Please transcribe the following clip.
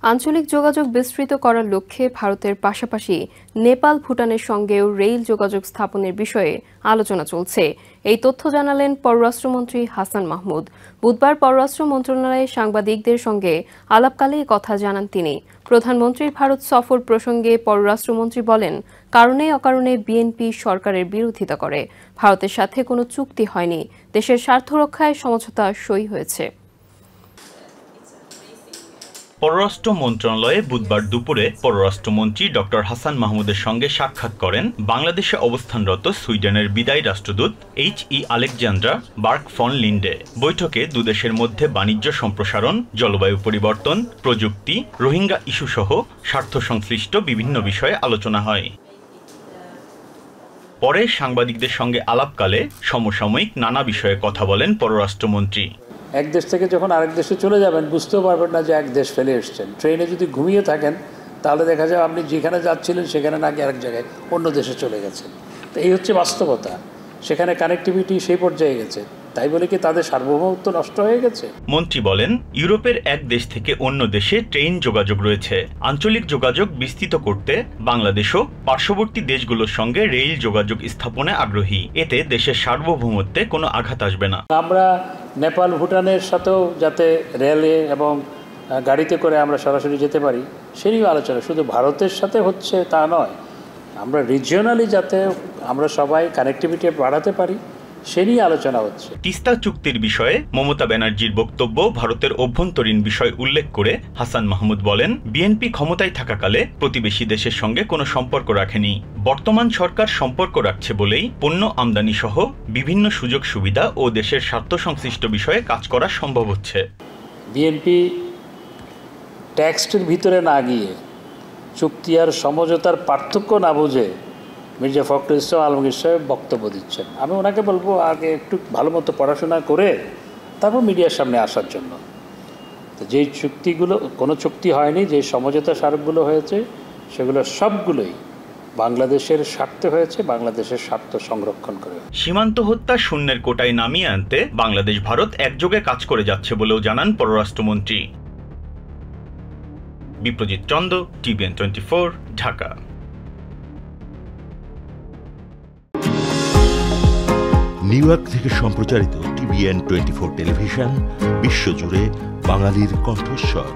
আঞ্চলিক যোগাযোগ বিস্তৃত করার লক্ষ্যে ভারতের পাশাপাশি নেপাল ভুটানের সঙ্গেও রেল যোগাযোগ স্থাপনের বিষয়ে আলোচনা চলছে। এই তথ্য জানালেন পররাষ্ট্রমন্ত্রী হাসান মাহমুদ। বুধবার পররাষ্ট্র মন্ত্রণালয়ে সাংবাদিকদের সঙ্গে আলাপকালে এ কথা জানান তিনি। প্রধানমন্ত্রীর ভারত সফর প্রসঙ্গে পররাষ্ট্রমন্ত্রী বলেন, কারণে অকারণে বিএনপি সরকারের বিরোধিতা করে। ভারতের সাথে কোনো চুক্তি হয়নি, দেশের স্বার্থ রক্ষায় সমঝোতা সই হয়েছে। পররাষ্ট্র মন্ত্রণালয়ে বুধবার দুপুরে পররাষ্ট্রমন্ত্রী ডক্টর হাসান মাহমুদের সঙ্গে সাক্ষাৎ করেন বাংলাদেশে অবস্থানরত সুইডেনের বিদায়ী রাষ্ট্রদূত H.E. Alexandra Berg von Linde. বৈঠকে দুদেশের মধ্যে বাণিজ্য সম্প্রসারণ, জলবায়ু পরিবর্তন, প্রযুক্তি, রোহিঙ্গা ইস্যু সহ স্বার্থ সংশ্লিষ্ট বিভিন্ন বিষয়ে আলোচনা হয়। পরে সাংবাদিকদের সঙ্গে আলাপকালে সমসাময়িক নানা বিষয়ে কথা বলেন পররাষ্ট্রমন্ত্রী। এক দেশ থেকে যখন আরেক দেশে চলে যাবেন বুঝতেও পারবেন না যে এক দেশ ফেলে এসছেন। ট্রেনে যদি ঘুমিয়ে থাকেন তাহলে দেখা যায় আপনি যেখানে যাচ্ছিলেন সেখানে নাকি আরেক জায়গায় অন্য দেশে চলে গেছেন। তো এই হচ্ছে বাস্তবতা। সেখানে কানেক্টিভিটি সেই পর্যায়ে গেছে, তাই বলে কি তাদের সার্বভৌমত্ব নষ্ট হয়ে গেছে? মন্ত্রী বলেন, ইউরোপের এক দেশ থেকে অন্য দেশে ট্রেন যোগাযোগ রয়েছে। আঞ্চলিক যোগাযোগ বিস্তৃত করতে বাংলাদেশও পার্শ্ববর্তী দেশগুলোর সঙ্গে রেল যোগাযোগ স্থাপনে আগ্রহী। এতে দেশের সার্বভৌমত্বে কোনো আঘাত আসবে না। আমরা নেপাল ভুটানের সাথেও যাতে রেলে এবং গাড়িতে করে আমরা সরাসরি যেতে পারি সেই নিয়ে আলোচনা। শুধু ভারতের সাথে হচ্ছে তা নয়, আমরা রিজিওনালি যাতে আমরা সবাই কানেক্টিভিটি বাড়াতে পারি সে নিয়ে আলোচনা হচ্ছে। তিস্তা চুক্তির বিষয়ে মমতা ব্যানার্জির বক্তব্য ভারতের অভ্যন্তরীণ বিষয় উল্লেখ করে হাসান মাহমুদ বলেন, বিএনপি ক্ষমতায় থাকাকালে প্রতিবেশী দেশের সঙ্গে কোনো সম্পর্ক রাখেনি। বর্তমান সরকার সম্পর্ক রাখছে বলেই পণ্য আমদানি সহ বিভিন্ন সুযোগ সুবিধা ও দেশের স্বার্থ সংশ্লিষ্ট বিষয়ে কাজ করা সম্ভব হচ্ছে। বিএনপি টেক্সটের ভিতরে না গিয়ে চুক্তি আর সমঝোতার পার্থক্য না বুঝে মির্জা ফখরুল ইসলাম আলমগীর সাহেব বক্তব্য দিচ্ছেন। আমি ওনাকে বলবো আগে একটু ভালো মতো পড়াশোনা করে তারপর মিডিয়ার সামনে আসার জন্য। তো যেই চুক্তিগুলো, কোনো চুক্তি হয়নি, যে সমঝোতা স্মারকগুলো হয়েছে সেগুলো সবগুলোই বাংলাদেশের স্বার্থে হয়েছে, বাংলাদেশের স্বার্থ সংরক্ষণ করে। সীমান্ত হত্যা শূন্যের কোটায় নামিয়ে আনতে বাংলাদেশ ভারত একযোগে কাজ করে যাচ্ছে বলেও জানান পররাষ্ট্রমন্ত্রী। Biprajit Chanda, TVN 24, Dhaka. New York থেকে সম্প্রচারিত TVN 24 টেলিভিশন বিশ্বজুড়ে বাঙালির কণ্ঠস্বর।